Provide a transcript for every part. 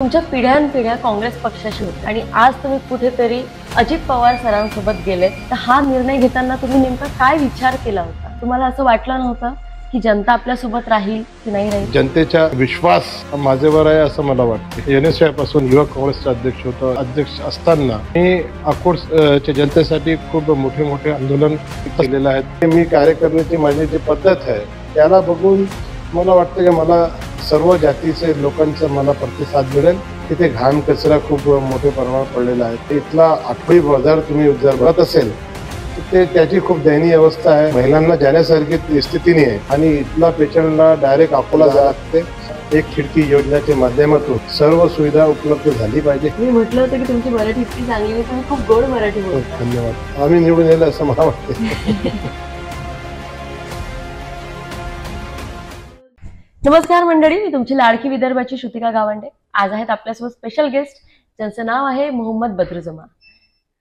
तुमच्या पिढ्यानपिढ्या काँग्रेस पक्षाशी होते आणि आज तुम्ही कुठेतरी अजित पवार सरांसोबत गेले, तर हा निर्णय घेताना तुम्ही नेमका काय विचार केला होता? तुम्हाला असं वाटलं नव्हतं की जनता आपल्यासोबत राहील की नाही राहील? जनतेचा विश्वास माझ्यावर आहे असं मला वाटतं. NSY पासून युवक काँग्रेसचा अध्यक्ष होतो. अध्यक्ष असताना मी अकोटच्या जनतेसाठी खूप मोठे मोठे आंदोलन केलेलं आहे. मी कार्य करण्याची माझी जी पद्धत आहे त्याला बघून मला वाटतं की मला सर्व जातीचे लोकांचा मला प्रतिसाद मिळेल. तिथे घाण कचरा खूप मोठ्या प्रमाणात पडलेला आहे. इथला आठवडी बाजार तुम्ही जर बघत असेल ते त्याची खूप दयनीय अवस्था आहे. महिलांना जाण्यासारखी स्थिती नाही आहे आणि इथला पेशंटला डायरेक्ट अकोला जावं लागते. एक खिडकी योजनेच्या माध्यमातून सर्व सुविधा उपलब्ध झाली पाहिजे. मी म्हटलं होतं की तुमची मराठी इतकी चांगली आहे, तुम्ही खूप गोड मराठी बोलता. धन्यवाद. आम्ही निवडून येईल असं मला वाटतं. नमस्कार मंडळी, मी तुमची लाडकी विदर्भाची श्रुतिका गावंडे. आज आहेत आपल्यासोबत स्पेशल गेस्ट, ज्यांचं नाव आहे मोहम्मद बद्रुजमा.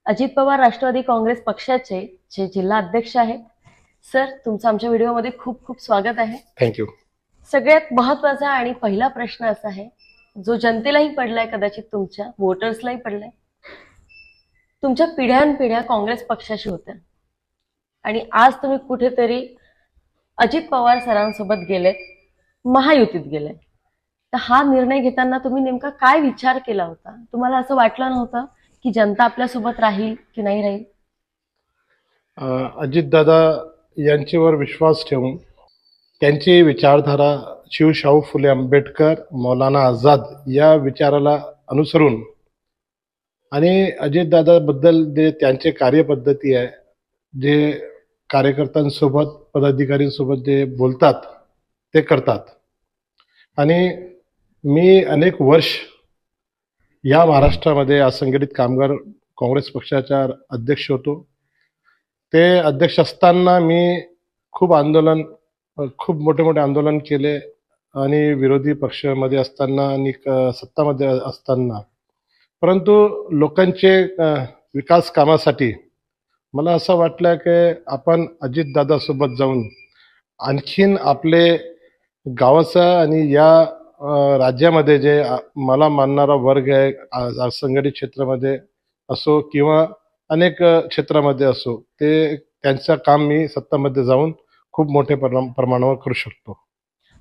अजित पवार राष्ट्रवादी काँग्रेस पक्षाचे जे जिल्हा अध्यक्ष आहेत. सर, तुमचं आमच्या व्हिडिओमध्ये खूप खूप स्वागत आहे. थँक्यू. सगळ्यात महत्वाचा आणि पहिला प्रश्न असा आहे, जो जनतेलाही पडलाय, कदाचित तुमच्या वोटर्सलाही पडलाय. तुमच्या पिढ्यानपिढ्या काँग्रेस पक्षाशी होत्या आणि आज तुम्ही कुठेतरी अजित पवार सरांसोबत गेले, महायुतीत गेले, तर हा निर्णय घेताना तुम्ही नेमका काय विचार केला होता? तुम्हाला असं वाटलं नव्हतं की जनता आपल्यासोबत राहील की नाही राहील? अजितदादा यांच्यावर विश्वास ठेवून त्यांची विचारधारा शिवशाहू फुले आंबेडकर, मौलाना आझाद या विचाराला अनुसरून आणि अजितदादाबद्दल जे त्यांचे कार्यपद्धती आहे, जे कार्यकर्त्यांसोबत पदाधिकाऱ्यांसोबत जे बोलतात ते करतात. आणि मी अनेक वर्ष या महाराष्ट्रामध्ये असंघटित कामगार काँग्रेस पक्षाचा अध्यक्ष होतो. ते अध्यक्ष असताना मी खूप मोठे मोठे आंदोलन केले आणि विरोधी पक्षामध्ये असताना आणि सत्तामध्ये असताना. परंतु लोकांचे विकास कामासाठी मला असं वाटलं की आपण अजितदादासोबत जाऊन आणखीन आपले गावाचा आणि या राज्यामध्ये जे मला मानणारा वर्ग आहे, असंघटित क्षेत्रामध्ये असो किंवा अनेक क्षेत्रामध्ये असो, ते त्यांचं काम मी सत्तामध्ये जाऊन खूप मोठ्या प्रमाणावर करू शकतो.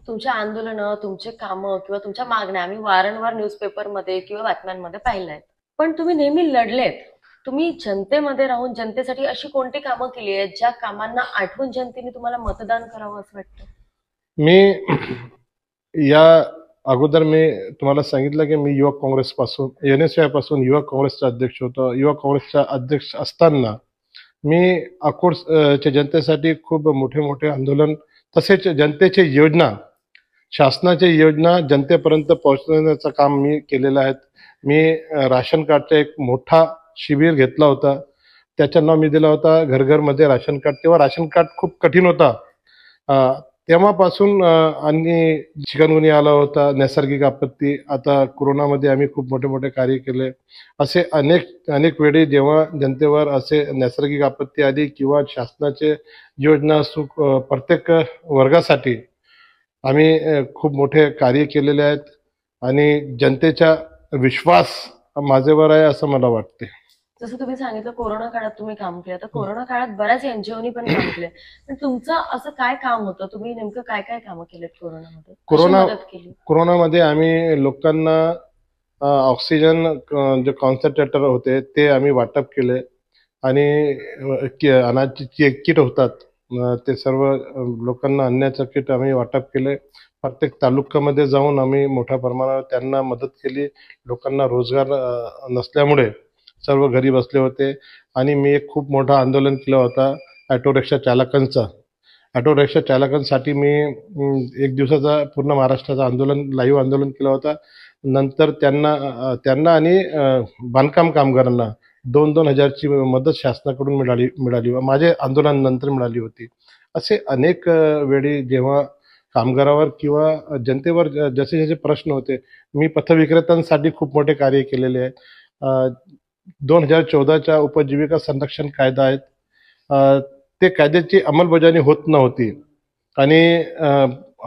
तुमच्या आंदोलनं, तुमचे कामं किंवा तुमच्या मागण्या आम्ही वारंवार न्यूजपेपरमध्ये किंवा बातम्यांमध्ये पाहिल्या आहेत. पण तुम्ही नेहमी लढलेत. तुम्ही जनतेमध्ये राहून जनतेसाठी अशी कोणती कामं केली आहेत, ज्या कामांना आठवून जनतेने तुम्हाला मतदान करावं असं वाटतं? मी या अगोदर तुम्हाला सांगितलं की मी युवक काँग्रेस पासून NSY पासून युवक काँग्रेसचा अध्यक्ष होतो. युवक काँग्रेसचा अध्यक्ष असताना मी अकोटच्या जनतेसाठी खूप मोठे मोठे आंदोलन, तसेच जनतेची योजना, शासनाची योजना जनतेपर्यंत पोहोचवण्याचं काम मी केलेलं आहे. मी राशन कार्डचा एक मोठा शिबिर घेतला होता. त्याचं नाव मी दिला होता घर घरमध्ये राशन कार्ड. तेव्हा राशन कार्ड खूप कठीण होता. तेव्हापासून आणि चिकनगुनिया आला होता, नैसर्गिक आपत्ती, आता कोरोनामध्ये आम्ही खूप मोठे मोठे कार्य केले. असे अनेक वेळी जेव्हा जनतेवर असे नैसर्गिक आपत्ती आली किंवा शासनाचे योजना प्रत्येक वर्गासाठी आम्ही खूप मोठे कार्य केलेले आहेत आणि जनतेचा विश्वास माझ्यावर आहे असं मला वाटते. जसं तुम्ही सांगितलं कोरोना काळात तुम्ही काम केलं, तर कोरोना काळात बऱ्याच NGOनी पण काम केले. पण तुमचं असं काय काम होतं? तुम्ही नेमकं काय काय कामं केलेत कोरोनामध्ये? कशी मदत केली? कोरोनामध्ये आम्ही लोकांना ऑक्सिजन जे कॉन्सन्ट्रेटर होते ते आम्ही वाटप केले आणि अनाजचे किट होतात, ते सर्व लोकांना अन्नाचं किट आम्ही वाटप केले. प्रत्येक तालुक्यामध्ये जाऊन आम्ही मोठ्या प्रमाणावर त्यांना मदत केली. लोकांना रोजगार नसल्यामुळे सर्व घरी बसले होते आणि मी एक खूप मोठा आंदोलन केलं होता ऑटो रिक्षा चालकांचा. ऑटो रिक्षा चालकांसाठी मी एक दिवसाचा पूर्ण महाराष्ट्राचा लाईव्ह आंदोलन केलं होता. नंतर त्यांना आणि बांधकाम कामगारांना 2-2 हजारची मदत शासनाकडून मिळाली माझे आंदोलन नंतर मिळाली होती. असे अनेक वेळी जेव्हा कामगारावर किंवा जनतेवर जसे जसे प्रश्न होते, मी पथविक्रेत्यांसाठी खूप मोठे कार्य केलेले आहे. 2014च्या उपजीविका संरक्षण कायदा आहेत, ते कायद्याची अंमलबजावणी होत नव्हती आणि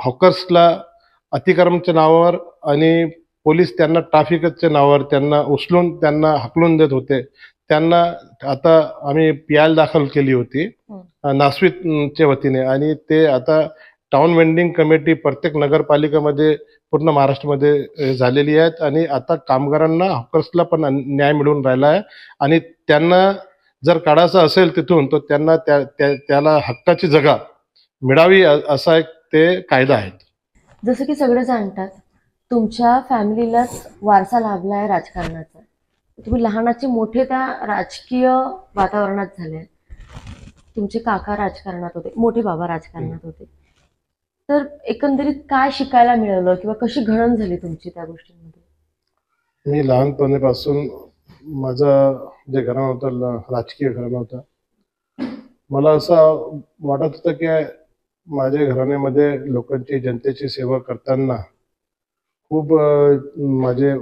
हॉकर्सला अतिक्रमणाच्या नावावर आणि पोलीस त्यांना ट्रॅफिकच्या नावावर त्यांना उचलून त्यांना हाकलून देत होते. त्यांना आता आम्ही पी.आय. दाखल केली होती नासवीच्या वतीने, आणि ते आता टाउन वेंडिंग कमिटी प्रत्येक नगरपालिकेमध्ये पूर्ण महाराष्ट्रामध्ये झालेली आहेत, आणि आता कामगारांना हॉकर्सला पण न्याय मिळून राहिला आहे. आणि त्यांना जर काढायचं असेल तिथून, तर त्यांना त्याला हक्काची जागा मिळावी असा एक ते कायदा आहे. जसं की सगळे जाणतात, तुमच्या फॅमिलीलाच वारसा लाभला आहे राजकारणाचा. तुम्ही लहानाचे मोठे त्या राजकीय वातावरणात झाले. तुमचे काका राजकारणात होते, मोठे बाबा राजकारणात होते. तर एकंदरीत काय शिकायला मिळालं किंवा कशी घडण झाली तुमची त्या गोष्टींमध्ये? मी लहानपणीपासून माझं जे घराणं होतं, राजकीय घराणं होतं, मला असं वाटत होतं की माझ्या घराण्यामध्ये लोकांची, जनतेची सेवा करताना खूप माझे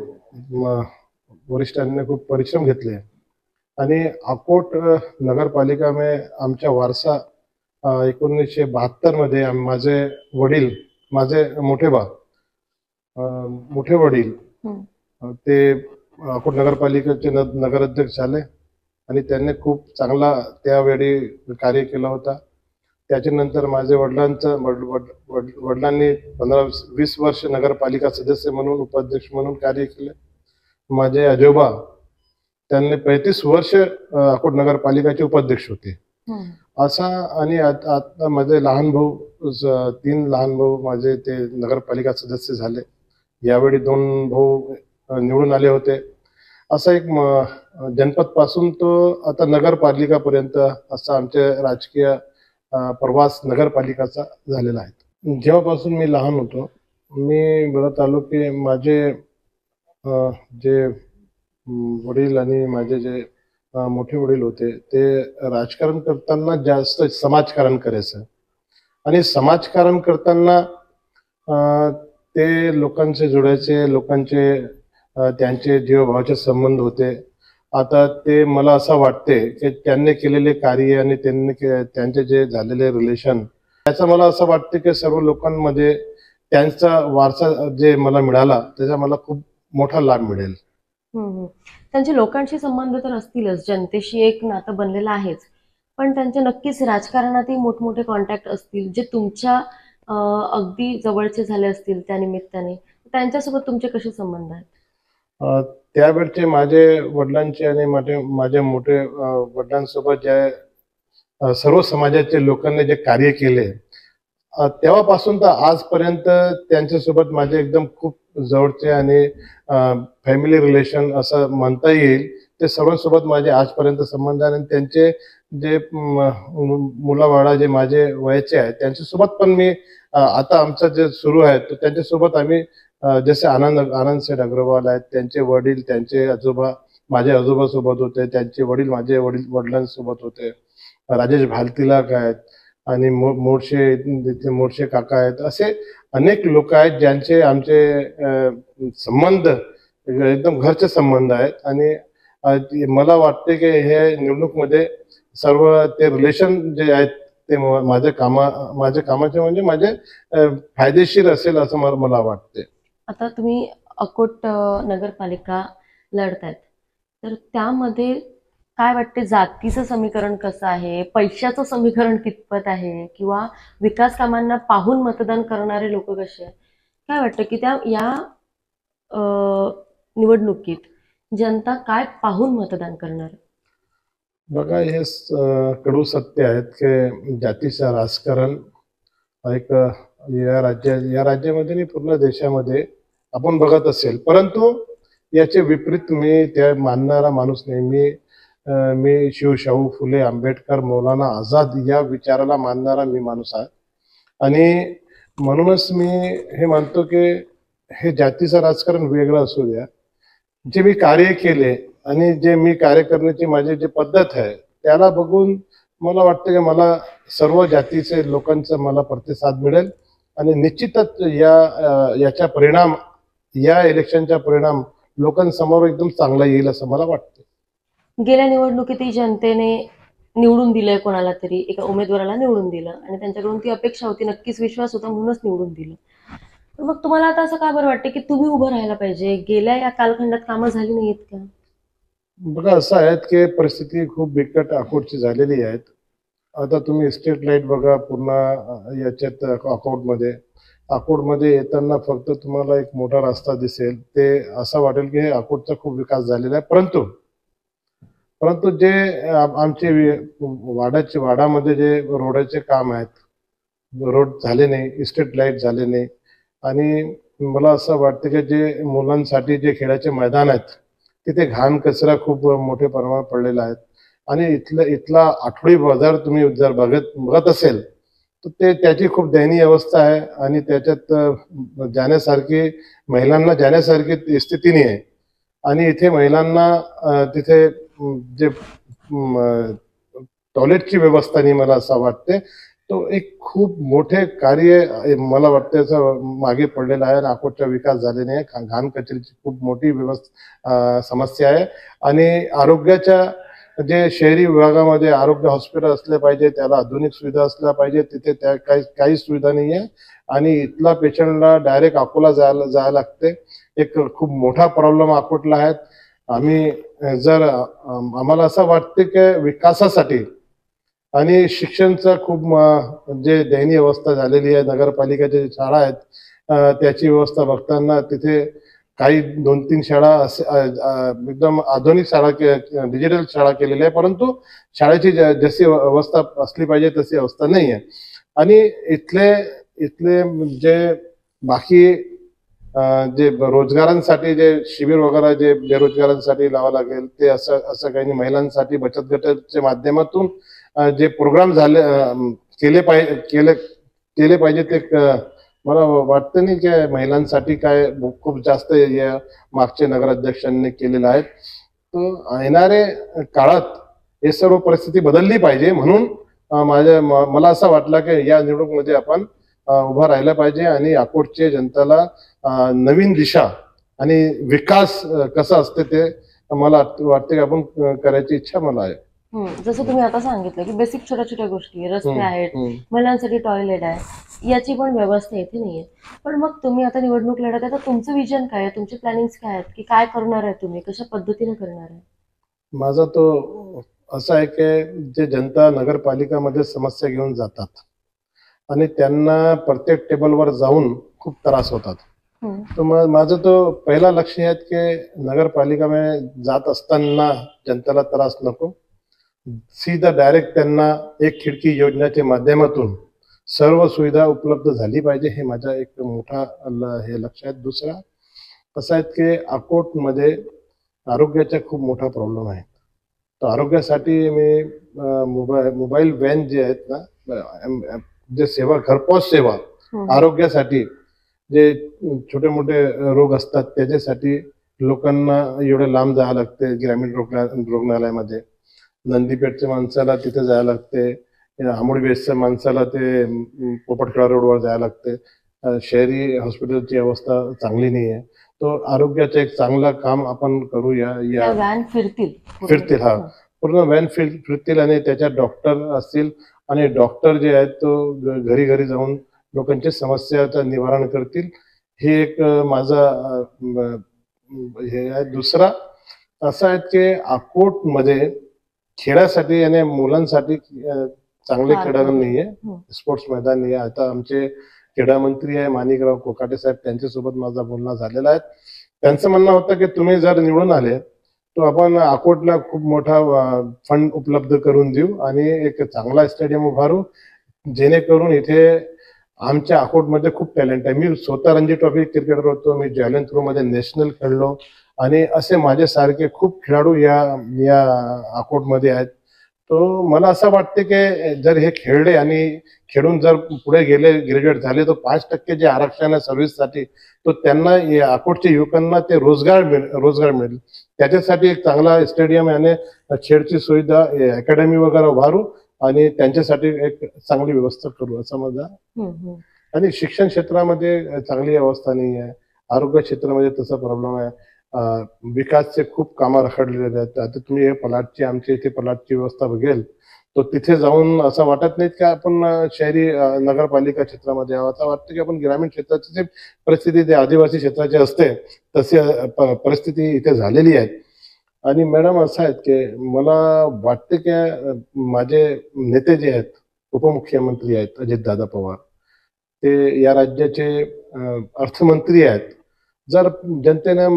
वरिष्ठांनी खूप परिश्रम घेतले. आणि अकोट नगरपालिका में आमचा वारसा 1972 मध्ये माझे वडील, माझे मोठे वडील ते अकोट नगरपालिकेचे नगराध्यक्ष झाले, आणि त्यांनी खूप चांगला त्यावेळी कार्य केला होता. त्याच्यानंतर माझ्या वडिलांनी 15-20 वर्ष नगरपालिका सदस्य म्हणून, उपाध्यक्ष म्हणून कार्य केले. माझे आजोबा त्यांनी 35 वर्ष अकोट नगरपालिकाचे उपाध्यक्ष होते. असा, आणि आता माझे लहान भाऊ, 3 लहान भाऊ माझे ते नगरपालिका सदस्य झाले. यावेळी 2 भाऊ निवडून आले होते. असा एक जनपद पासून तो आता नगरपालिकापर्यंत असा आमचे राजकीय प्रवास नगरपालिकाचा झालेला आहे. जेव्हापासून मी लहान होतो, मी बघत आलो की माझे जे वडील आणि माझे जे मोठे वडील होते, ते राजकारण करताना जास्त समाजकारण करायचं. आणि समाजकारण करताना ते लोकांचे जोडायचे, लोकांचे त्यांचे जीवभावाचे संबंध होते. आता ते मला असं वाटते की त्यांनी केलेले कार्य आणि त्यांचे जे झालेले रिलेशन, त्याचं मला असं वाटतं की सर्व लोकांमध्ये त्यांचा वारसा जे मला मिळाला त्याचा मला खूप मोठा लाभ मिळेल. त्यांचे लोकांशी संबंध तर असतीलच, जनतेशी एक नातं बनलेलं आहेच, पण त्यांचे नक्कीच राजकारणातही मोठमोठे कॉन्टॅक्ट असतील जे तुमच्या अगदी जवळचे झाले असतील त्या निमित्ताने. त्यांच्यासोबत तुमचे कसे संबंध आहेत? त्यावेळचे माझे वडिलांचे आणि माझ्या मोठे वडिलांसोबत जे सर्व समाजाचे लोकांनी जे कार्य केले, तेव्हापासून तर आजपर्यंत त्यांच्यासोबत माझे एकदम खूप जवळचे आणि फॅमिली रिलेशन असं म्हणता येईल. ते सर्वांसोबत माझे आजपर्यंत संबंध आहे. आणि त्यांचे जे मुलाबाळा जे माझे वयाचे आहेत त्यांच्यासोबत पण मी आता आमचं जे सुरू आहे, तर त्यांच्यासोबत आम्ही जसे आनंद सेठ अग्रवाल आहेत, त्यांचे वडील, त्यांचे आजोबा माझे आजोबा सोबत होते, त्यांचे वडील माझे वडिलांसोबत होते. राजेश भालतिलाक आहेत, आणि मोर्शे काका आहेत. असे अनेक लोक आहेत ज्यांचे आमचे संबंध एकदम घरचे संबंध आहेत. आणि मला वाटते की हे निवडणूकमध्ये सर्व ते रिलेशन जे आहेत ते माझ्या कामाचे म्हणजे माझे फायदेशीर असेल असं मला वाटते. आता तुम्ही अकोट नगरपालिका लढतायत, तर त्यामध्ये काय वाटते, जातीचं समीकरण कसं आहे, पैशाचं समीकरण कितपत आहे, किंवा विकास कामांना पाहून मतदान करणारे लोक कसे आहेत? काय वाटतं की या निवडणुकीत जनता काय पाहून मतदान करणार? बघा, हे कडू सत्य आहेत की जातीचं राजकारण एक या राज्यामध्ये आणि पूर्ण देशामध्ये आपण बघत असेल, परंतु याचे विपरीत मी त्या मानणारा माणूस नाही. मी शाहू फुले, आंबेडकर, मौलाना आझाद या विचाराला मानणारा मी माणूस आहे. आणि म्हणूनच मी हे मानतो की हे जातीचं राजकारण वेगळं असू द्या, जे मी कार्य केले आणि जे मी कार्य करण्याची माझी जी पद्धत आहे त्याला बघून मला वाटतं की मला सर्व जातीचे लोकांचा मला प्रतिसाद मिळेल. आणि निश्चितच याचा परिणाम, या इलेक्शनचा परिणाम लोकांसमोर एकदम चांगला येईल असं मला वाटतं. गेल्या निवडणुकीतही जनतेने निवडून दिलंय, कोणाला तरी एका उमेदवाराला निवडून दिलं, आणि त्यांच्याकडून ती अपेक्षा होती, नक्कीच विश्वास होता, म्हणूनच निवडून दिलं. पण मग तुम्हाला आता असं का बरं वाटतं की तुम्ही उभं राहायला पाहिजे? गेल्या या कालखंडात कामं झाली नाहीत का? बघा असं आहे की परिस्थिती खूप बिकट अकोटची झालेली आहे. आता तुम्ही स्ट्रीट लाईट बघा पूर्ण याच्यात अकोटमध्ये. अकोटमध्ये येताना फक्त तुम्हाला एक मोठा रस्ता दिसेल. ते असं वाटेल की हे अकोटचा खूप विकास झालेला आहे. परंतु परंतु जे आमचे वाडामध्ये जे रोडाचे काम आहेत, रोड झाले नाही, स्ट्रीट लाईट झाले नाही. आणि मला असं वाटतं की जे मुलांसाठी जे खेळाचे मैदान आहेत, तिथे घाण कचरा खूप मोठ्या प्रमाणात पडलेला आहे. आणि इथला आठवडी बाजार तुम्ही जर बघत असेल तर त्याची खूप दयनीय अवस्था आहे. आणि त्याच्यात जाण्यासारखी महिलांना जाण्यासारखी स्थिती नाही आहे. आणि इथे महिलांना तिथे जे टॉयलेटची व्यवस्था नाही, मला असं वाटते. तो एक खूप मोठे कार्य मला वाटतं असं मागे पडलेलं आहे. अकोटचा विकास झालेला आहे. घाण कचऱ्याची खूप मोठी समस्या आहे. आणि आरोग्याच्या जे शहरी विभागामध्ये आरोग्य हॉस्पिटल असले पाहिजे, त्याला आधुनिक सुविधा असल्या पाहिजे. तिथे त्या काही सुविधा नाही आहे. आणि इथला पेशंटला डायरेक्ट अकोला जायला लागते. एक खूप मोठा प्रॉब्लेम अकोटला आहे. आम्ही जर आम्हाला असं वाटते की विकासासाठी आणि शिक्षणचा खूप जे दयनीय अवस्था झालेली आहे. नगरपालिकेच्या जे शाळा आहेत त्याची व्यवस्था बघताना तिथे काही 2-3 शाळा एकदम आधुनिक शाळा, डिजिटल शाळा केलेल्या आहे. परंतु शाळेची जशी अवस्था असली पाहिजे तशी अवस्था नाही आहे. आणि इथले इथले जे बाकी जे रोजगारांसाठी जे शिबिर वगैरे जे बेरोजगारांसाठी लावा लागेल ते असं काही नाही. महिलांसाठी बचत गटाच्या माध्यमातून जे प्रोग्राम केले पाहिजे ते मला वाटतं नाही की महिलांसाठी काय खूप जास्त या मागच्या नगराध्यक्षांनी केलेलं आहे. तर येणारे काळात हे सर्व परिस्थिती बदलली पाहिजे. म्हणून मला असं वाटलं की या निवडणुकीमध्ये आपण उभा राहिला पाहिजे आणि अकोटच्या जनतेला नवीन दिशा आणि विकास कसा असते ते मला वाटते की आपण करायची इच्छा मला आहे. जसं तुम्ही आता सांगितलं की बेसिक छोट्या छोट्या गोष्टी, रस्ते आहेत, महिलांसाठी टॉयलेट आहे, याची पण व्यवस्था इथे नाहीये. पण मग तुम्ही आता निवडणूक लढत आहे तर तुमचं विजन काय आहे? तुमचे प्लॅनिंग काय आहेत की काय करणार आहे तुम्ही? कशा पद्धतीने करणार आहे? माझा तो असा आहे की जे जनता नगरपालिकामध्ये समस्या घेऊन जातात आणि त्यांना प्रत्येक टेबलवर जाऊन खूप त्रास होतात. तर माझं तो पहिला लक्ष आहे की नगरपालिकामध्ये जात असताना जनतेला त्रास नको. सीधा डायरेक्ट त्यांना एक खिडकी योजनेच्या माध्यमातून सर्व सुविधा उपलब्ध झाली पाहिजे. हे माझा एक मोठा हे लक्ष आहे. दुसरा असं आहे की अकोटमध्ये आरोग्याचा खूप मोठा प्रॉब्लेम आहे. तर आरोग्यासाठी मी मोबाईल व्हॅन जे आहेत ना, जे सेवा घरपोच सेवा आरोग्यासाठी जे छोटे मोठे रोग असतात त्याच्यासाठी लोकांना एवढे लांब जावं लागते. ग्रामीण रुग्णालयामध्ये नंदीपेठच्या माणसाला तिथे जायला लागते. आंबोडी बेसच्या माणसाला ते पोपटखेडा रोडवर जायला लागते. शहरी हॉस्पिटलची अवस्था चांगली नाही आहे. तो आरोग्याचं एक चांगलं काम आपण करूया. या व्हॅन फिरतील हा पूर्ण व्हॅन फिरतील आणि त्याच्यात डॉक्टर असतील आणि डॉक्टर जे आहेत तो घरी घरी जाऊन लोकांच्या समस्याचं निवारण करतील. हे एक माझा हे आहे. दुसरा असा आहे की अकोटमध्ये खेळासाठी आणि मुलांसाठी चांगले क्रीडांगण नाहीये, स्पोर्ट्स मैदान नाही आहे. आता आमचे क्रीडा मंत्री आहे माणिकराव कोकाटे साहेब, त्यांच्यासोबत माझा बोलणं झालेला आहे. त्यांचं म्हणणं होतं की तुम्ही जर निवडून आले तर आपण अकोटला खूप मोठा फंड उपलब्ध करून देऊ आणि एक चांगला स्टेडियम उभारू, जेणेकरून इथे आमच्या अकोटमध्ये खूप टॅलेंट आहे. मी स्वतः रणजी ट्रॉफी क्रिकेटर होतो. मी जॅव्हलिन थ्रो मध्ये नॅशनल खेळलो आणि असे माझ्यासारखे खूप खेळाडू या अकोटमध्ये आहेत. तो मला असं वाटते की जर हे खेळले आणि खेळून जर पुढे गेले, ग्रॅज्युएट झाले, तर 5% जे आरक्षण आहे सर्व्हिससाठी, तो त्यांना अकोटच्या युवकांना ते रोजगार मिळेल. त्याच्यासाठी एक चांगला स्टेडियम आणि खेळची सुविधा, अकॅडमी वगैरे उभारू आणि त्यांच्यासाठी एक चांगली व्यवस्था करू असं माझा. आणि शिक्षण क्षेत्रामध्ये चांगली अवस्था नाही आहे. आरोग्य क्षेत्रामध्ये तसा प्रॉब्लेम आहे. विकासचे खूप कामं रखडलेले आहेत. आता तुम्ही हे आमच्या इथे प्लॉटची व्यवस्था बघेल तो तिथे जाऊन असं वाटत नाही की आपण शहरी नगरपालिका क्षेत्रामध्ये आहोत. असं वाटतं की आपण ग्रामीण क्षेत्राची जी परिस्थिती ते आदिवासी क्षेत्राची असते तशी परिस्थिती इथे झालेली आहे. आणि मॅडम असं आहे की मला वाटतं की माझे नेते जे आहेत, उपमुख्यमंत्री आहेत अजितदादा पवार, ते या राज्याचे अर्थमंत्री आहेत. जर जनतेने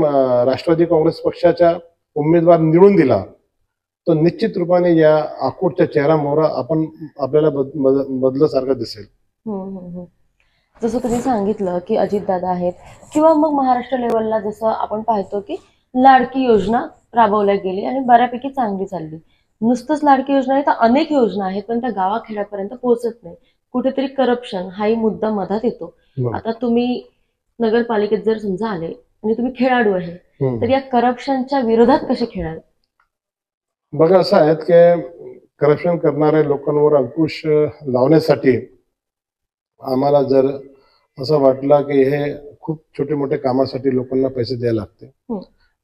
राष्ट्रवादी काँग्रेस पक्षाचा उमेदवार निवडून दिला तर निश्चित रूपाने या अकोटचा चेहरा मोहरा आपण आपल्याला बदलल्यासारखा दिसेल. जसं तुम्ही सांगितलं की अजितदादा आहेत किंवा मग महाराष्ट्र लेवलला जसं आपण पाहतो की लाडकी योजना राबवल्या गेली आणि बऱ्यापैकी चांगली चालली. नुसतंच लाडकी योजना आहे तर अनेक योजना आहेत पण त्या गावाखेड्यापर्यंत पोहोचत नाही. कुठेतरी करप्शन हाही मुद्दा मधात येतो. आता तुम्ही नगरपालिकेत जर समजा आले आणि तुम्ही खेळाडू आहे तर या करप्शनच्या विरोधात कसे खेळाल? बघा असं आहे की करप्शन करणाऱ्या लोकांवर अंकुश लावण्यासाठी आम्हाला जर असं वाटलं की हे खूप छोटे मोठे कामासाठी लोकांना पैसे द्यायला लागते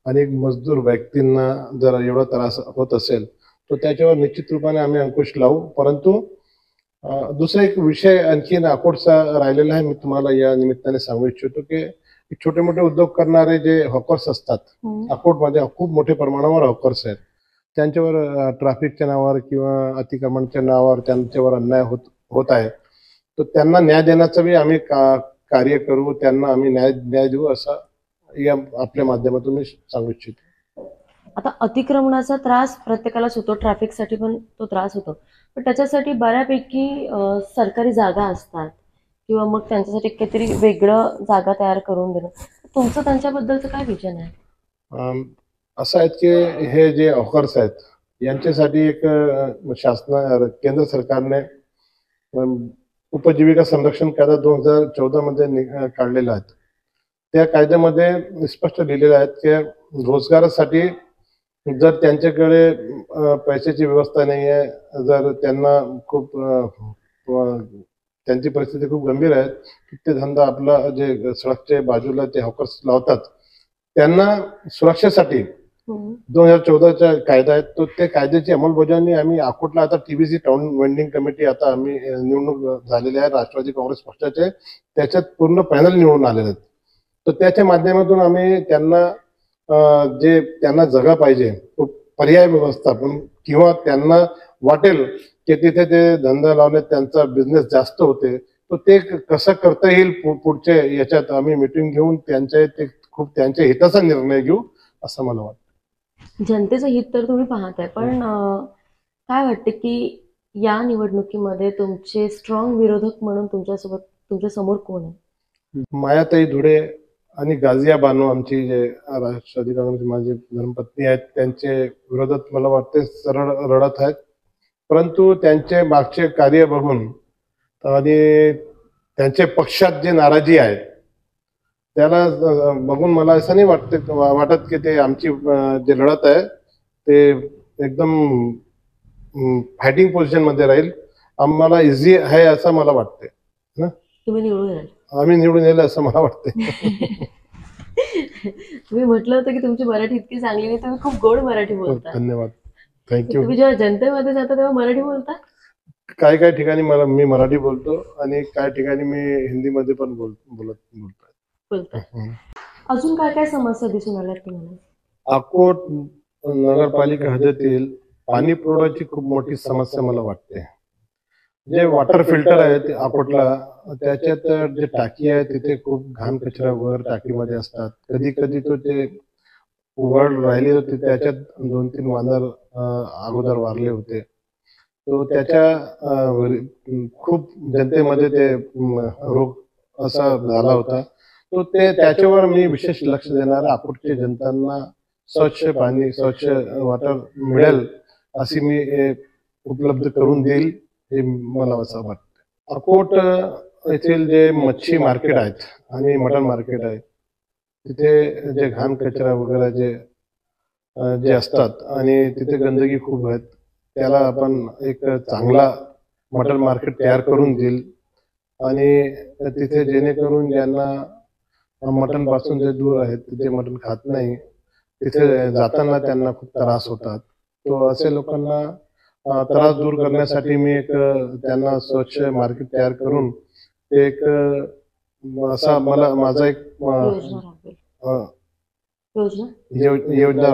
आणि एक मजदूर व्यक्तींना जर एवढा त्रास होत असेल तर त्याच्यावर निश्चित रूपाने आम्ही अंकुश लावू. परंतु दुसरा एक विषय आणखीन अकोटचा राहिलेला आहे, मी तुम्हाला या निमित्ताने सांगू इच्छितो की छोटे मोठे उद्योग करणारे जे हॉकर्स असतात, अकोटमध्ये खूप मोठ्या प्रमाणावर हॉकर्स आहेत. त्यांच्यावर ट्रॅफिकच्या नावावर किंवा अतिक्रमणच्या नावावर त्यांच्यावर अन्याय होत आहे. तर त्यांना न्याय देण्याचं बी आम्ही कार्य करू, त्यांना आम्ही न्याय देऊ असं या आपल्या माध्यमातून मी सांगू इच्छितो. आता अतिक्रमणाचा त्रास प्रत्येकालाच होतो, ट्रॅफिकसाठी पण तो त्रास होतो, पण त्याच्यासाठी बऱ्यापैकी सरकारी जागा असतात किंवा मग त्यांच्यासाठी काहीतरी वेगळं जागा तयार करून देणं. तुमचं त्यांच्याबद्दलचं काय विजन आहे? असं आहे की हे जे हॉकर्स आहेत यांच्यासाठी एक केंद्र सरकारने उपजीविका संरक्षण कायदा 2014 मध्ये काढलेला आहे. त्या कायद्यामध्ये स्पष्ट लिहिलेलं आहे की रोजगारासाठी जर त्यांच्याकडे पैशाची व्यवस्था नाही आहे, जर त्यांना खूप त्यांची परिस्थिती खूप गंभीर आहे, ते धंदा आपला जे सडकच्या बाजूला ते हॉकर्स लावतात त्यांना सुरक्षेसाठी 2014चा कायदा आहे तो त्या कायद्याची अंमलबजावणी आम्ही अकोटला आता टीबीसी टाउन वेंडिंग कमिटी आता आम्ही निवडणूक झालेली आहे राष्ट्रवादी काँग्रेस पक्षाचे, त्याच्यात पूर्ण पॅनल निवडून आलेले आहेत. तर त्याच्या माध्यमातून आम्ही त्यांना जे त्यांना जगा पाहिजे पर्याय व्यवस्थापन किंवा त्यांना वाटेल की तिथे ते धंदा लावण्यात त्यांचा बिझनेस जास्त होते तर ते कसं करता येईल पुढच्या याच्यात आम्ही मिटिंग घेऊन त्यांच्या हिताचा निर्णय घेऊ असं मला वाटतं. जनतेचं हित तर तुम्ही पाहताय, पण काय वाटते की या निवडणुकीमध्ये तुमचे स्ट्रॉंग विरोधक म्हणून तुमच्या समोर कोण आहे? मायाताई धुळे आणि गाझिया बानो आमची जे राष्ट्रवादी काँग्रेसची माझी धर्मपत्नी आहेत त्यांचे विरोधात मला वाटते सरळ लढत आहेत. परंतु त्यांचे मागचे कार्य बघून आणि त्यांचे पक्षात जे नाराजी आहे त्याला बघून मला असं नाही वाटत की ते आमची जे लढत आहे ते एकदम फायटिंग पोझिशन मध्ये राहील. आम्हाला इझी आहे असं मला वाटते. तुम्ही निवडून येईल? आम्ही निवडून येईल असं मला वाटते. तुम्ही म्हटलं होतं की तुमची मराठी इतकी चांगली आहे, तुम्ही खूप गोड मराठी बोलता. धन्यवाद, थँक्यू. तुम्ही जेव्हा जनतेमध्ये जाता तेव्हा मराठी बोलता? काही ठिकाणी मी मराठी बोलतो आणि काही ठिकाणी मी हिंदीमध्ये पण बोलतो. अजून काय काय समस्या दिसून आल्या तुम्हाला? अकोट नगरपालिका हद्दीतील पाणी पुरवठ्याची खूप मोठी समस्या मला वाटते. जे वॉटर फिल्टर आहे ते अकोटला त्याच्यात जे टाकी आहे तिथे खूप घाण कचरा वगैरे टाकीमध्ये असतात. कधी कधी तो ते उघड राहिले होते त्याच्यात 2-3 वानर अगोदर वारले होते. तो त्याच्या खूप जनतेमध्ये ते रोग असा झाला होता. तो त्याच्यावर मी विशेष लक्ष देणार. अकोटच्या जनतांना स्वच्छ पाणी स्वच्छ वॉटर मिळेल अशी मी उपलब्ध करून देईल हे मला असं वाटतं. अकोट येथील जे मच्छी मार्केट आहेत आणि मटण मार्केट आहे तिथे जे घाण कचरा वगैरे जे असतात आणि तिथे गंदगी खूप आहेत त्याला आपण एक चांगला मटण मार्केट तयार करून देईल आणि तिथे जेणेकरून ज्यांना मटण पासून जे दूर आहेत जे मटण खात नाही तिथे जाताना त्यांना खूप त्रास होतात. तो असे लोकांना त्रास दूर करण्यासाठी मी एक त्यांना स्वच्छ मार्केट तयार करून ते एक असा मला माझा एक योजना राबवेल. योजना योजना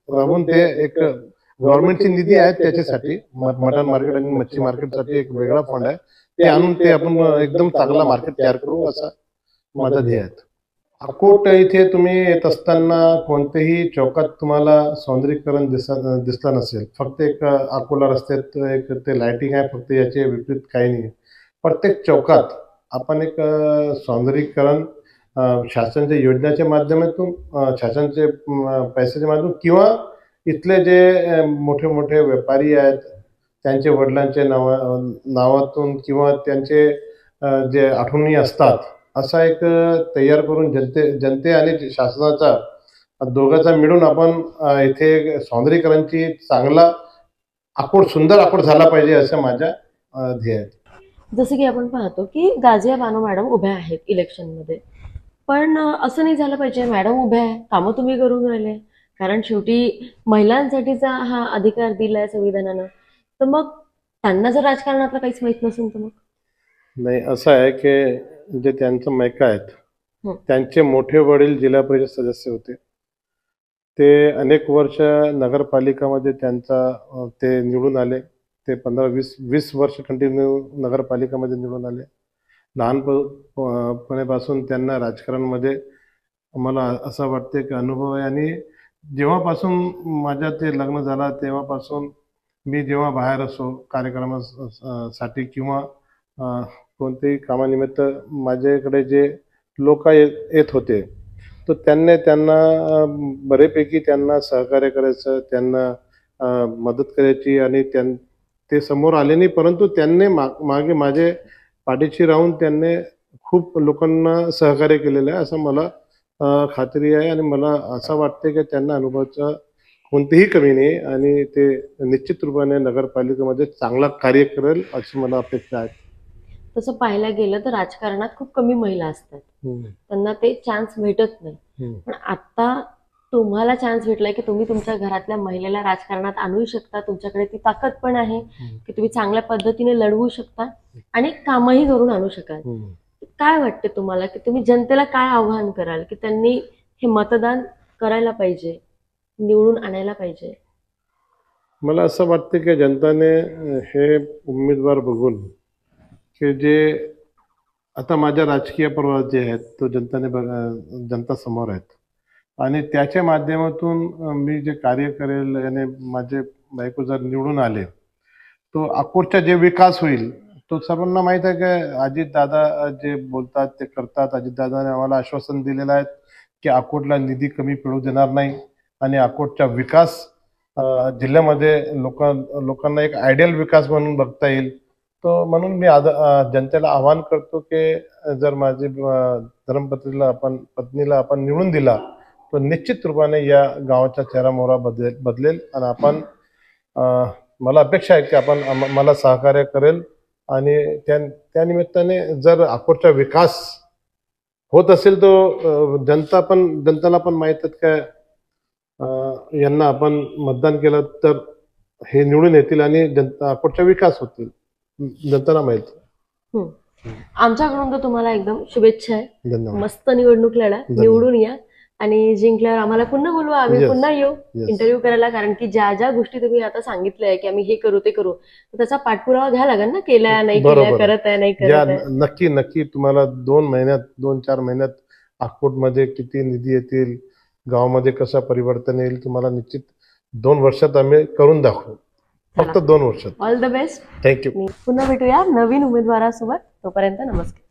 राबवून ते एक गव्हर्नमेंटची निधी आहे त्याच्यासाठी मटन मार्केट आणि मच्छी मार्केटसाठी एक वेगळा फंड आहे ते आणून ते आपण एकदम चांगला मार्केट तयार करू असा माझा ध्येय आहे. अकोट इथे तुम्ही येत असताना कोणत्याही चौकात तुम्हाला सौंदर्यीकरण दिसला नसेल. फक्त एक अकोला रस्त्यात एक ते लाइटिंग आहे, फक्त याचे विपरीत काही नाही. प्रत्येक चौकात आपण एक सौंदर्यीकरण शासनाच्या योजनेच्या माध्यमातून शासनाचे पैशाच्या माध्यमातून किंवा इथले जे मोठे मोठे व्यापारी आहेत त्यांचे वडिलांचे नावातून किंवा त्यांचे जे आठवणी असतात असा एक तयार करून जनते आणि शासनाचा दोघांचा मिळून आपण इथे सौंदर्यीकरणची चांगला सुंदर अकोट झाला पाहिजे असं माझ्या ध्येय आहे. जसं की आपण पाहतो की गाझिया बानो मॅडम उभ्या आहेत इलेक्शनमध्ये, पण असं नाही झालं पाहिजे. मॅडम उभ्या आहे, कामं तुम्ही करून राहिले, कारण शेवटी महिलांसाठीचा हा अधिकार दिलाय संविधानानं. तर मग त्यांना जर राजकारणातलं काहीच माहित नसेल तर मग नाही. असं आहे की जे त्यांचं मैका आहेत त्यांचे मोठे वडील जिल्हा परिषद सदस्य होते. ते अनेक वर्ष नगरपालिकामध्ये ते निवडून आले. ते 15-20 वर्ष कंटिन्यू नगरपालिकामध्ये निवडून आले. लहानपणापासून त्यांना राजकारणामध्ये मला असं वाटते की अनुभव आहे. आणि जेव्हापासून माझ्या ते लग्न झाला तेव्हापासून मी जेव्हा बाहेर असो कार्यक्रमासाठी किंवा कोणत्याही कामानिमित्त माझ्याकडे जे लोक येत होते तर त्यांना बरेपैकी त्यांना सहकार्य करायचं, त्यांना मदत करायची आणि ते समोर आले नाही, परंतु त्यांनी मागे माझे पाठीशी राहून त्यांनी खूप लोकांना सहकार्य केलेलं आहे असं मला खात्री आहे. आणि मला असं वाटते की त्यांना अनुभवाचं कोणतीही कमी नाही आणि ते निश्चित रूपाने नगरपालिकेमध्ये चांगला कार्य करेल अशी मला अपेक्षा आहे. तसं पाहायला गेलं तर राजकारणात खूप कमी महिला असतात, त्यांना ते चान्स भेटत नाही. पण आता तुम्हाला चान्स भेटलाय की तुम्ही तुमच्या घरातल्या महिलेला राजकारणात आणू शकता. तुमच्याकडे ती ताकद पण आहे की तुम्ही चांगल्या पद्धतीने लढवू शकता आणि कामही करून आणू शकाल. काय वाटते तुम्हाला की तुम्ही जनतेला काय आव्हान कराल की त्यांनी हे मतदान करायला पाहिजे, निवडून आणायला पाहिजे? मला असं वाटतं की जनताने हे उमेदवार बघून की जे आता माझ्या राजकीय प्रवास जे आहेत तो जनता समोर आहेत आणि त्याच्या माध्यमातून मी जे कार्य करेल आणि माझे बायको जर निवडून आले तो अकोटचा जे विकास होईल तो सर्वांना माहीत आहे की अजितदादा जे बोलतात ते करतात. अजितदादाने आम्हाला आश्वासन दिलेलं आहे की अकोटला निधी कमी पडू देणार नाही आणि अकोटचा विकास जिल्ह्यामध्ये लोकांना एक आयडियल विकास म्हणून बघता येईल. तो म्हणून मी जनतेला आवाहन करतो की जर माझी पत्नीला आपण निवडून दिला तो निश्चित रूपाने या गावाचा चेहरामोहरा बदलेल आणि आपण मला अपेक्षा आहे की आपण मला सहकार्य करेल आणि त्या निमित्ताने जर अकोटचा विकास होत असेल तो जनताला पण माहित आहे का यांना आपण मतदान केलं तर हे निवडून येतील आणि अकोटचा विकास होतील जनताला माहित. आमच्याकडून तर तुम्हाला एकदम शुभेच्छा आहे. धन्यवाद. मस्त निवडणूक लढा, निवडून या आणि जिंकल्यावर आम्हाला पुन्हा बोलवा, आम्ही पुन्हा येऊ इंटरव्ह्यू करायला. कारण की ज्या ज्या गोष्टी तुम्ही आता सांगितल्या की आम्ही हे करू ते करू तर त्याचा पाठपुरावा घ्यावा लागेल ना, केल्या नाही केल्या, करत आहे नाही करत आहे. नक्की तुम्हाला 2-4 महिन्यात अकोटमध्ये किती निधी येतील, गावामध्ये कसं परिवर्तन येईल तुम्हाला निश्चित 2 वर्षात आम्ही करून दाखवू. फक्त 2 वर्षात. All the best. थँक्यू. पुन्हा भेटूया नवीन उमेदवारासोबत. तोपर्यंत नमस्कार.